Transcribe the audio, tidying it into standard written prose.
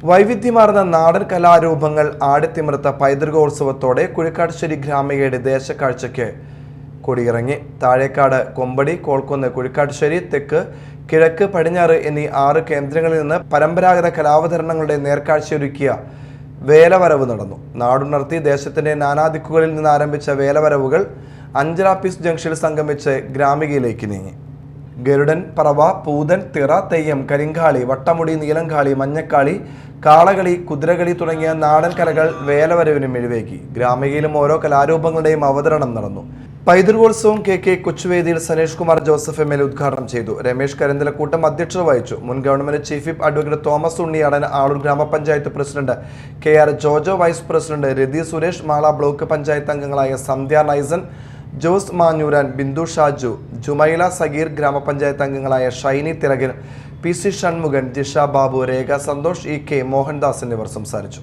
വൈവിധ്യമാർന്ന നാടൻ കലാരൂപങ്ങൾ ആടിത്തിമിർത്ത പൈതൃകോത്സവത്തോടെ കുഴിക്കാട്ടുശ്ശേരി ഗ്രാമികയുടെ ദേശക്കാഴ്ചയ്ക്ക് കൊടിയിറങ്ങി. താഴേക്കാട്, കൊമ്പടി, കോൾക്കുന്ന്, കുഴിക്കാട്ടുശ്ശേരി, തെക്ക്, കിഴക്ക്, പടിഞ്ഞാറ് എന്നീ 6 കേന്ദ്രങ്ങളിൽ നിന്ന് പരമ്പരാഗത കലാവതരണങ്ങളുടെ നേർക്കാഴ്ചയൊരുക്കിയ വേലവരവ് നടന്നു. നാടുണർത്തി ദേശത്തിന്റെ നാനാദിക്കുകളിൽ നിന്ന് ആരംഭിച്ച വേലവരവുകൾ അഞ്ചലാപ്പീസ് ജംഗ്ഷനിൽ സംഗമിച്ച് ഗ്രാമികയിലേക്ക് നീങ്ങി. ഗരുഡൻ, പറവ, പൂതൻ, തിറ, തെയ്യം, കരിങ്കാളി, വട്ടമുടി, നീലങ്കാളി, മഞ്ഞക്കാളി, കാളകളി, കുതിരകളി തുടങ്ങിയ നാടൻ കലകൾ വേലവരവിന് മിഴിവേകി. ഗ്രാമികയിലും ഓരോ കലാരൂപങ്ങളുടെയും അവതരണം നടന്നു. പൈതൃകോത്സവം കെ കൊച്ചുവേദിയിൽ സനീഷ് കുമാർ ജോസഫ് ML ഉദ്ഘാടനം ചെയ്തു. രമേശ് കരിന്തലക്കൂട്ടം അധ്യക്ഷത വഹിച്ചു. മുൻ government chief whip advocate Thomas Unniyadan, Aloor ഗ്രാമപഞ്ചായത്ത് president KR Jojo, vice president Rathi Suresh, Mala block panchayat അംഗങ്ങളായ സന്ധ്യ നൈസൻ, ജോസ് മാഞ്ഞൂരാൻ, ബിന്ദു ഷാജു, ജുമൈല സഗീർ, ഗ്രാമപഞ്ചായത്ത് അംഗങ്ങളായ ഷൈനി തിലകൻ, PC ഷൺമുഖൻ, ജിഷ ബാബു, രേഖ സന്തോഷ്, EK മോഹൻദാസ് എന്നിവർ സംസാരിച്ചു.